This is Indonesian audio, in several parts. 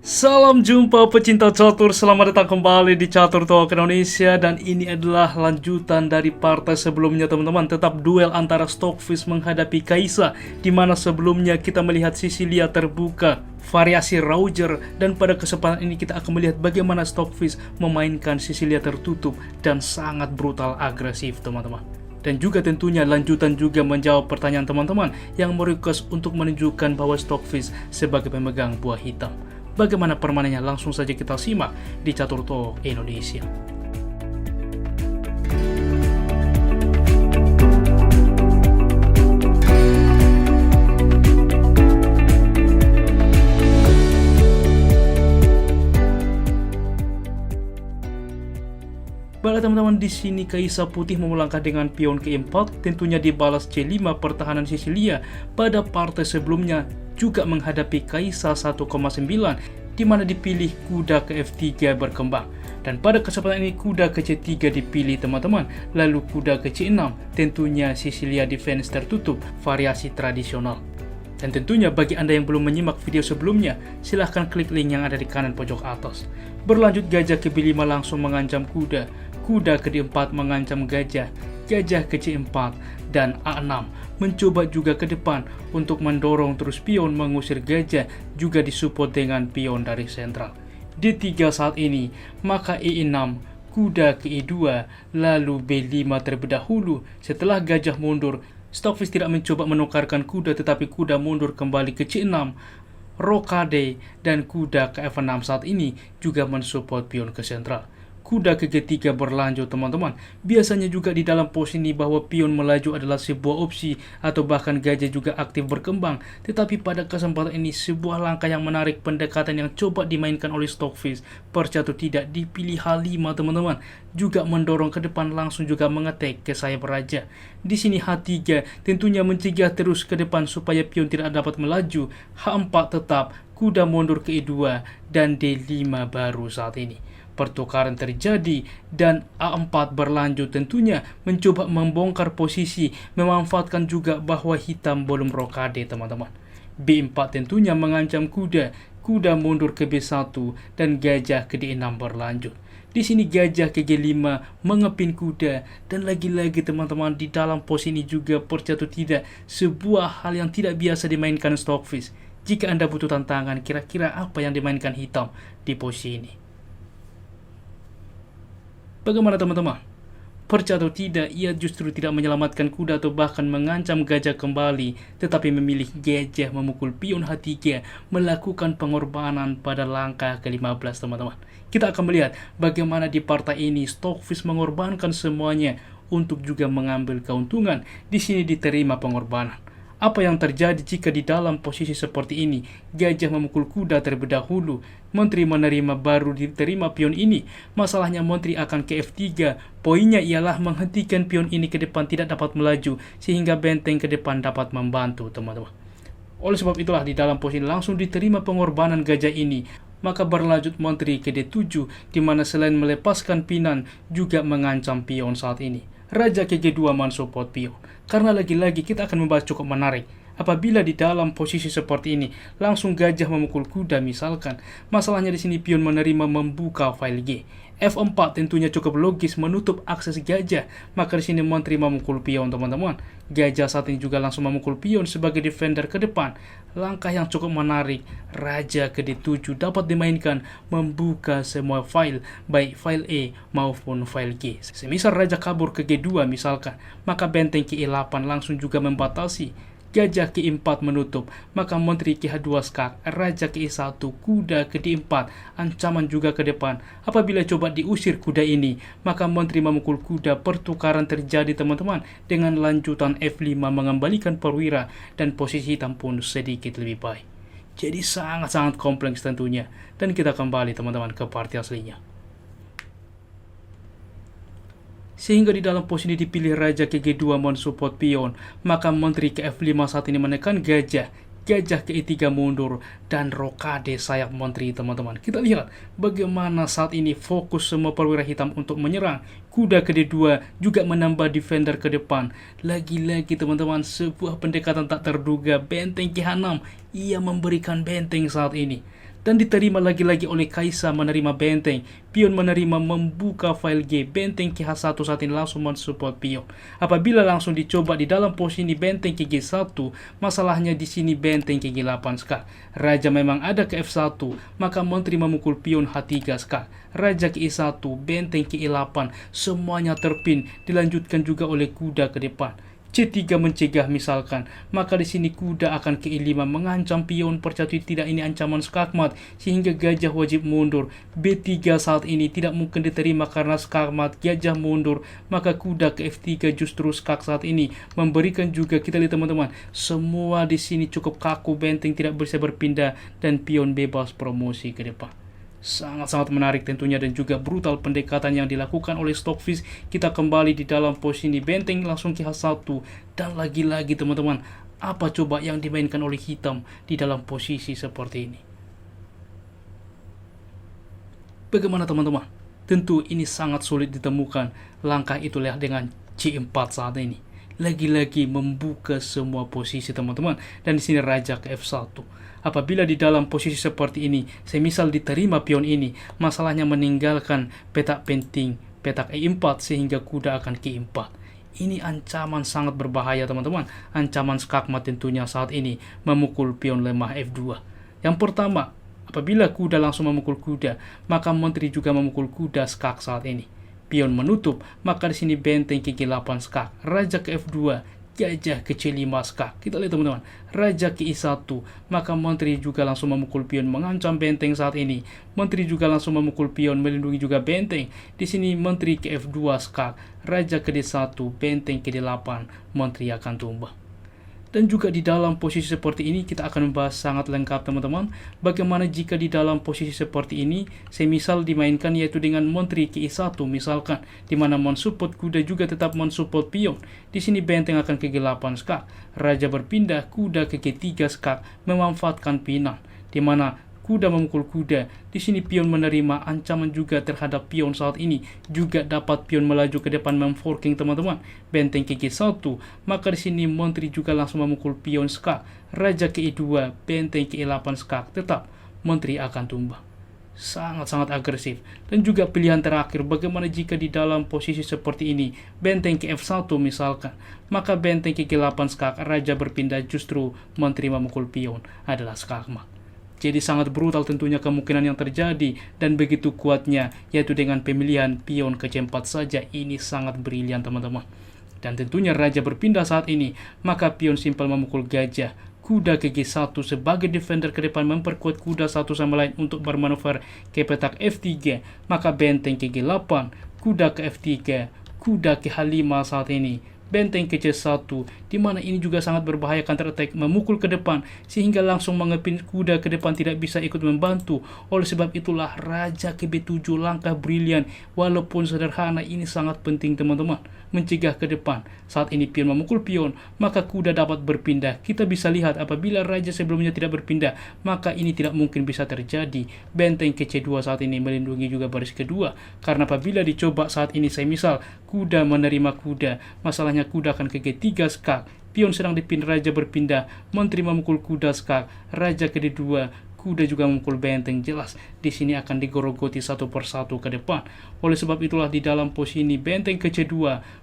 Salam jumpa pecinta catur, selamat datang kembali di Catur Talk Indonesia. Dan ini adalah lanjutan dari partai sebelumnya teman-teman. Tetap duel antara Stockfish menghadapi Kaisa, dimana sebelumnya kita melihat Sisilia terbuka, variasi Roger. Dan pada kesempatan ini kita akan melihat bagaimana Stockfish memainkan Sisilia tertutup dan sangat brutal agresif teman-teman. Dan juga tentunya lanjutan juga menjawab pertanyaan teman-teman yang merequest untuk menunjukkan bahwa Stockfish sebagai pemegang buah hitam. Bagaimana permainannya, langsung saja kita simak di Catur Talk Indonesia. Baiklah teman-teman, di sini Kaisa Putih melangkah dengan pion ke-4, tentunya dibalas C5 pertahanan Sisilia. Pada partai sebelumnya juga menghadapi Kaisa 1,9, di mana dipilih kuda ke F3 berkembang. Dan pada kesempatan ini kuda ke C3 dipilih teman-teman, lalu kuda ke C6, tentunya Sisilia defense tertutup, variasi tradisional. Dan tentunya bagi Anda yang belum menyimak video sebelumnya, silahkan klik link yang ada di kanan pojok atas. Berlanjut gajah ke B5 langsung mengancam kuda, kuda ke D4 mengancam gajah, gajah ke C4, dan A6 mencoba juga ke depan untuk mendorong terus pion mengusir gajah, juga disupport dengan pion dari sentral. D3 saat ini, maka E6, kuda ke E2, lalu B5 terlebih dahulu. Setelah gajah mundur, Stockfish tidak mencoba menukarkan kuda, tetapi kuda mundur kembali ke C6, rokade, dan kuda ke F6 saat ini juga mensupport pion ke sentral. Kuda ke G3 berlanjut teman-teman. Biasanya juga di dalam posisi bahwa pion melaju adalah sebuah opsi atau bahkan gajah juga aktif berkembang. Tetapi pada kesempatan ini sebuah langkah yang menarik, pendekatan yang coba dimainkan oleh Stockfish. Percaya atau tidak, dipilih H5 teman-teman. Juga mendorong ke depan, langsung juga mengetek ke sayap raja. Di sini H3 tentunya mencegah terus ke depan supaya pion tidak dapat melaju. H4 tetap, kuda mundur ke E2, dan D5 baru saat ini. Pertukaran terjadi dan A4 berlanjut, tentunya mencoba membongkar posisi, memanfaatkan juga bahwa hitam belum rokade teman-teman. B4 tentunya mengancam kuda, kuda mundur ke B1 dan gajah ke D6 berlanjut. Di sini gajah ke G5 mengepin kuda, dan lagi-lagi teman-teman di dalam posisi ini juga percaya atau tidak, sebuah hal yang tidak biasa dimainkan Stockfish. Jika Anda butuh tantangan, kira-kira apa yang dimainkan hitam di posisi ini? Bagaimana teman-teman? Percaya atau tidak, ia justru tidak menyelamatkan kuda atau bahkan mengancam gajah kembali, tetapi memilih gajah memukul pion H3, melakukan pengorbanan pada langkah ke-15 teman-teman. Kita akan melihat bagaimana di partai ini Stockfish mengorbankan semuanya untuk juga mengambil keuntungan. Di sini diterima pengorbanan. Apa yang terjadi jika di dalam posisi seperti ini gajah memukul kuda terlebih dahulu? Menteri menerima, baru diterima pion ini. Masalahnya menteri akan ke F3. Poinnya ialah menghentikan pion ini ke depan tidak dapat melaju, sehingga benteng ke depan dapat membantu teman-teman. Oleh sebab itulah di dalam posisi langsung diterima pengorbanan gajah ini. Maka berlanjut menteri ke D7, di mana selain melepaskan pinan juga mengancam pion saat ini. Raja ke G2 mensupport pion. Karena lagi-lagi kita akan membahas cukup menarik. Apabila di dalam posisi seperti ini langsung gajah memukul kuda misalkan, masalahnya di sini pion menerima membuka file G. F4 tentunya cukup logis menutup akses gajah, maka di sini menteri memukul pion teman-teman. Gajah saat ini juga langsung memukul pion sebagai defender ke depan. Langkah yang cukup menarik, raja ke D7 dapat dimainkan membuka semua file, baik file E maupun file G. Semisal raja kabur ke G2 misalkan, maka benteng ke E8 langsung juga membatasi. Gajah ke E4 menutup, maka menteri ke H2 skak, raja ke E1, kuda ke D4, ancaman juga ke depan. Apabila coba diusir kuda ini, maka menteri memukul kuda, pertukaran terjadi teman-teman, dengan lanjutan F5 mengembalikan perwira, dan posisi hitam pun sedikit lebih baik. Jadi sangat-sangat kompleks tentunya. Dan kita kembali teman-teman ke partai aslinya. Sehingga di dalam posisi dipilih raja ke G2 mensupport pion, maka menteri ke F5 saat ini menekan gajah, gajah ke E3 mundur, dan rokade sayap menteri teman-teman. Kita lihat bagaimana saat ini fokus semua perwira hitam untuk menyerang. Kuda ke D2 juga menambah defender ke depan. Lagi-lagi teman-teman, sebuah pendekatan tak terduga. Benteng ke H6, ia memberikan benteng saat ini. Dan diterima lagi-lagi oleh Kaisa menerima benteng. Pion menerima membuka file G. Benteng ke H1 saat ini langsung mensupport pion. Apabila langsung dicoba di dalam posisi benteng ke G1, masalahnya di sini benteng ke G8 skak. Raja memang ada ke F1, maka menteri memukul pion H3 skak. Raja ke E1, benteng ke E8, semuanya terpin. Dilanjutkan juga oleh kuda ke depan. C3 mencegah misalkan, maka di sini kuda akan ke E5 mengancam pion percatuan. Tidak, ini ancaman skakmat sehingga gajah wajib mundur. B3 saat ini tidak mungkin diterima karena skakmat, gajah mundur, maka kuda ke F3 justru skak saat ini memberikan juga, kita lihat teman-teman, semua di sini cukup kaku, benteng tidak bisa berpindah dan pion bebas promosi ke depan. Sangat-sangat menarik tentunya dan juga brutal pendekatan yang dilakukan oleh Stockfish. Kita kembali di dalam posisi benteng langsung ke H1 dan lagi-lagi teman-teman, apa coba yang dimainkan oleh hitam di dalam posisi seperti ini? Bagaimana teman-teman? Tentu ini sangat sulit ditemukan. Langkah itulah dengan C4 saat ini. Lagi-lagi membuka semua posisi teman-teman, dan di sini raja ke F1. Apabila di dalam posisi seperti ini, semisal diterima pion ini, masalahnya meninggalkan petak penting, petak E4 sehingga kuda akan ke E4. Ini ancaman sangat berbahaya teman-teman. Ancaman skakmat tentunya saat ini memukul pion lemah F2. Yang pertama, apabila kuda langsung memukul kuda, maka menteri juga memukul kuda skak saat ini. Pion menutup, maka di sini benteng ke G8 skak, raja ke F2, gajah ke C5 skak. Kita lihat teman-teman, raja ke I1, maka menteri juga langsung memukul pion mengancam benteng saat ini. Menteri juga langsung memukul pion melindungi juga benteng. Di sini menteri ke F2 skak, raja ke D1, benteng ke D8, menteri akan tumbang. Dan juga di dalam posisi seperti ini kita akan membahas sangat lengkap teman-teman. Bagaimana jika di dalam posisi seperti ini semisal dimainkan yaitu dengan menteri ke E1 misalkan, di mana mensupport kuda juga tetap mensupport pion. Di sini benteng akan ke G8 skak, raja berpindah, kuda ke G3 skak memanfaatkan pinang, di mana kuda memukul kuda. Di sini pion menerima ancaman juga terhadap pion saat ini. Juga dapat pion melaju ke depan memforking teman-teman. Benteng ke G1, maka di sini menteri juga langsung memukul pion skak. Raja ke E2, benteng ke E8 skak. Tetap menteri akan tumbang. Sangat-sangat agresif. Dan juga pilihan terakhir, bagaimana jika di dalam posisi seperti ini benteng ke F1 misalkan, maka benteng ke G8 skak, raja berpindah, justru menteri memukul pion adalah skakmat. Jadi sangat brutal tentunya kemungkinan yang terjadi, dan begitu kuatnya yaitu dengan pemilihan pion ke C4 saja. Ini sangat brilian teman-teman. Dan tentunya raja berpindah saat ini, maka pion simpel memukul gajah, kuda ke G1 sebagai defender ke depan memperkuat kuda satu sama lain untuk bermanuver ke petak F3, maka benteng ke G8, kuda ke F3, kuda ke H5 saat ini, benteng ke C1, di mana ini juga sangat berbahaya counter attack memukul ke depan sehingga langsung mengepin kuda ke depan tidak bisa ikut membantu. Oleh sebab itulah raja ke B7, langkah brilian walaupun sederhana ini sangat penting teman-teman, mencegah ke depan. Saat ini pion memukul pion, maka kuda dapat berpindah. Kita bisa lihat apabila raja sebelumnya tidak berpindah, maka ini tidak mungkin bisa terjadi. Benteng ke C2 saat ini melindungi juga baris kedua, karena apabila dicoba saat ini semisal kuda menerima kuda, masalahnya kuda akan ke G3 skak, pion sedang dipin, raja berpindah, menteri memukul kuda skak, raja ke D2, kuda juga memukul benteng. Jelas di sini akan digorogoti satu persatu ke depan. Oleh sebab itulah di dalam posisi ini benteng ke C2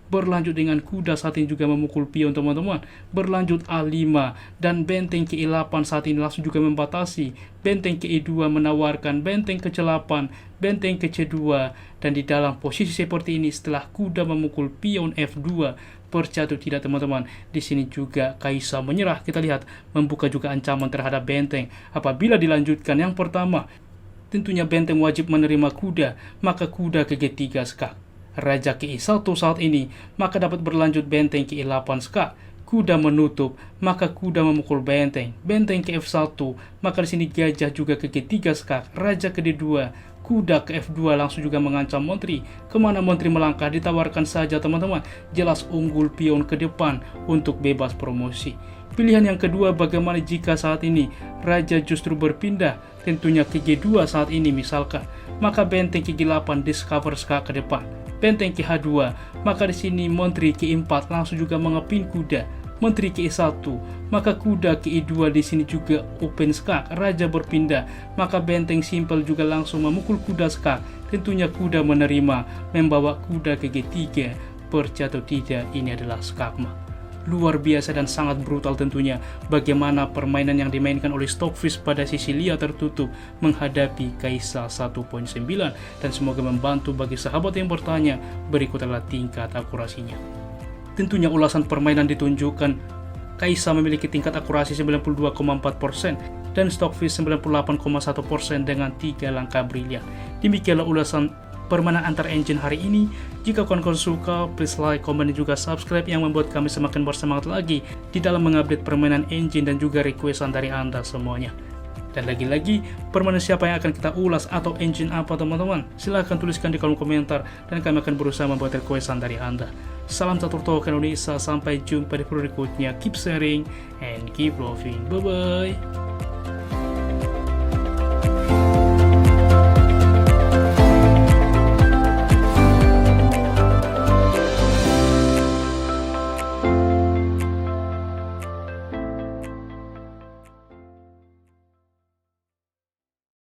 berlanjut dengan kuda saat ini juga memukul pion teman-teman, berlanjut A5, dan benteng ke E8 saat ini langsung juga membatasi. Benteng ke E2 menawarkan, benteng ke C8, benteng ke C2, dan di dalam posisi seperti ini setelah kuda memukul pion F2 percatu tidak teman-teman. Di sini juga Kaisa menyerah. Kita lihat membuka juga ancaman terhadap benteng. Apabila dilanjutkan yang pertama, tentunya benteng wajib menerima kuda, maka kuda ke G3 skak, raja ke E1 saat ini, maka dapat berlanjut benteng ke E8 skak, kuda menutup, maka kuda memukul benteng, benteng ke F1, maka di sini gajah juga ke G3 skak, raja ke D2, kuda ke F2 langsung juga mengancam menteri. Kemana menteri melangkah ditawarkan saja teman-teman. Jelas unggul pion ke depan untuk bebas promosi. Pilihan yang kedua, bagaimana jika saat ini raja justru berpindah, tentunya ke G2 saat ini misalkan, maka benteng ke G8 discover skak ke depan, benteng ke H2, maka di sini menteri ke E4 langsung juga mengepin kuda, Menteri ke-1, maka kuda ke-2 di sini juga open skak, raja berpindah, maka benteng simpel juga langsung memukul kuda skak. Tentunya kuda menerima, membawa kuda ke G3, percaya atau tidak ini adalah skakmat. Luar biasa dan sangat brutal tentunya bagaimana permainan yang dimainkan oleh Stockfish pada Sisilia tertutup menghadapi Kaisa 1.9, dan semoga membantu bagi sahabat yang bertanya berikut adalah tingkat akurasinya. Tentunya ulasan permainan ditunjukkan Kaisa memiliki tingkat akurasi 92,4% dan Stockfish 98,1% dengan 3 langkah brilian. Demikianlah ulasan permainan antar engine hari ini. Jika kawan-kawan suka, please like, komen, dan juga subscribe yang membuat kami semakin bersemangat lagi di dalam mengupdate permainan engine dan juga requestan dari Anda semuanya. Dan lagi-lagi, permainan siapa yang akan kita ulas atau engine apa teman-teman? Silahkan tuliskan di kolom komentar dan kami akan berusaha membuat requestan dari Anda. Salam satu Token Indonesia, sampai jumpa di video berikutnya. Keep sharing and keep loving. Bye-bye.